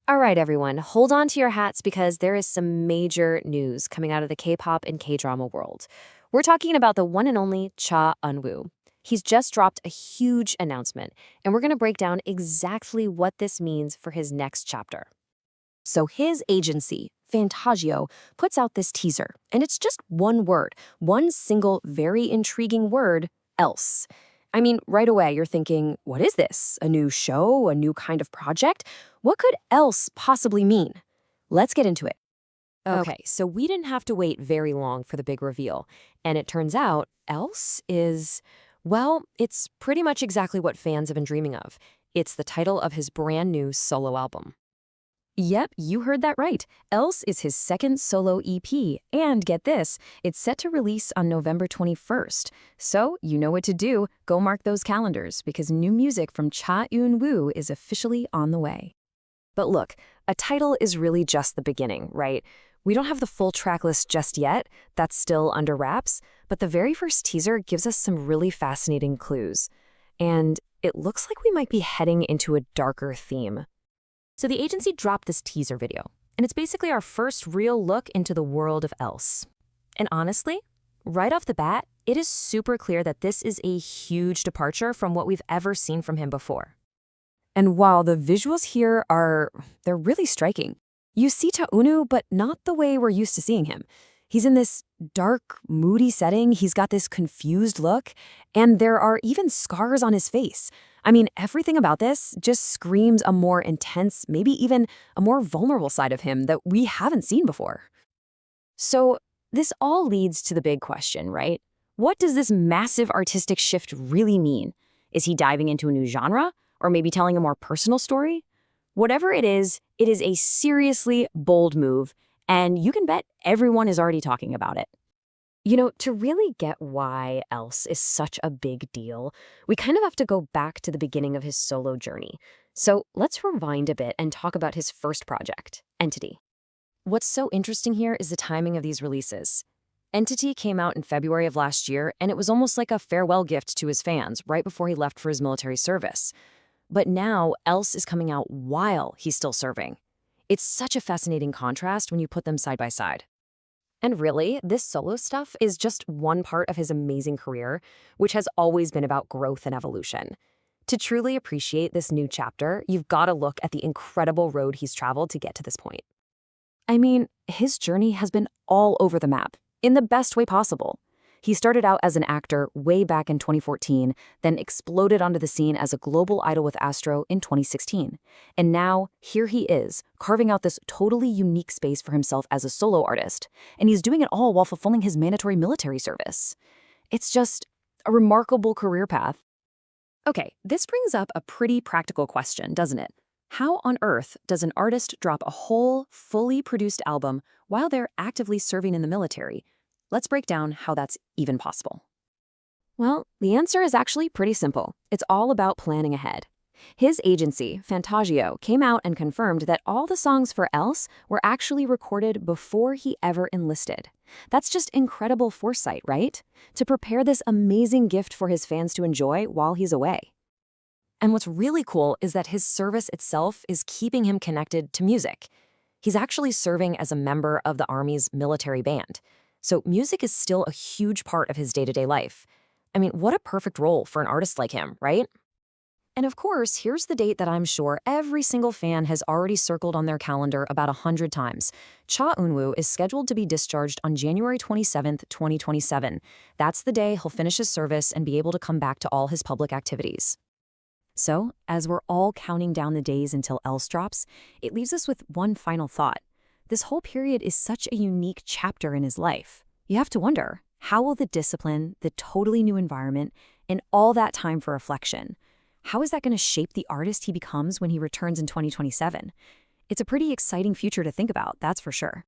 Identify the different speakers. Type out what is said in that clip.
Speaker 1: All right, everyone, hold on to your hats because there is some major news coming out of the K-pop and K-drama world. We're talking about the one and only Cha Eun-woo. He's just dropped a huge announcement, and we're going to break down exactly what this means for his next chapter. So his agency, Fantagio, puts out this teaser, and it's just one word, one single very intriguing word, else. I mean, right away you're thinking, what is this? A new show? A new kind of project? What could else possibly mean? Let's get into it. Okay, so we didn't have to wait very long for the big reveal. And it turns out, else is, well, it's pretty much exactly what fans have been dreaming of. It's the title of his brand new solo album. Yep, you heard that right. Else is his second solo EP, and get this, it's set to release on November 21st. So, you know what to do, go mark those calendars, because new music from Cha Eun-woo is officially on the way. But look, a title is really just the beginning, right? We don't have the full track list just yet, that's still under wraps, but the very first teaser gives us some really fascinating clues. And it looks like we might be heading into a darker theme. So the agency dropped this teaser video, and it's basically our first real look into the world of else. And honestly, right off the bat, it is super clear that this is a huge departure from what we've ever seen from him before. And while the visuals here they're really striking. You see Eun-woo, but not the way we're used to seeing him. He's in this dark, moody setting, he's got this confused look, and there are even scars on his face. I mean, everything about this just screams a more intense, maybe even a more vulnerable side of him that we haven't seen before. So this all leads to the big question, right? What does this massive artistic shift really mean? Is he diving into a new genre? Or maybe telling a more personal story? Whatever it is a seriously bold move, and you can bet everyone is already talking about it. You know, to really get why else is such a big deal, we kind of have to go back to the beginning of his solo journey. So let's rewind a bit and talk about his first project, Entity. What's so interesting here is the timing of these releases. Entity came out in February of last year, and it was almost like a farewell gift to his fans right before he left for his military service. But now, Else is coming out while he's still serving. It's such a fascinating contrast when you put them side by side. And really, this solo stuff is just one part of his amazing career, which has always been about growth and evolution. To truly appreciate this new chapter, you've got to look at the incredible road he's traveled to get to this point. I mean, his journey has been all over the map, in the best way possible. He started out as an actor way back in 2014, then exploded onto the scene as a global idol with ASTRO in 2016. And now, here he is, carving out this totally unique space for himself as a solo artist. And he's doing it all while fulfilling his mandatory military service. It's just a remarkable career path. Okay, this brings up a pretty practical question, doesn't it? How on earth does an artist drop a whole, fully produced album while they're actively serving in the military? Let's break down how that's even possible. Well, the answer is actually pretty simple. It's all about planning ahead. His agency, Fantagio, came out and confirmed that all the songs for Else were actually recorded before he ever enlisted. That's just incredible foresight, right? To prepare this amazing gift for his fans to enjoy while he's away. And what's really cool is that his service itself is keeping him connected to music. He's actually serving as a member of the Army's military band. So music is still a huge part of his day-to-day life. I mean, what a perfect role for an artist like him, right? And of course, here's the date that I'm sure every single fan has already circled on their calendar about 100 times. Cha Eun-woo is scheduled to be discharged on January 27th, 2027. That's the day he'll finish his service and be able to come back to all his public activities. So, as we're all counting down the days until Else drops, it leaves us with one final thought. This whole period is such a unique chapter in his life. You have to wonder, how will the discipline, the totally new environment, and all that time for reflection, how is that going to shape the artist he becomes when he returns in 2027? It's a pretty exciting future to think about, that's for sure.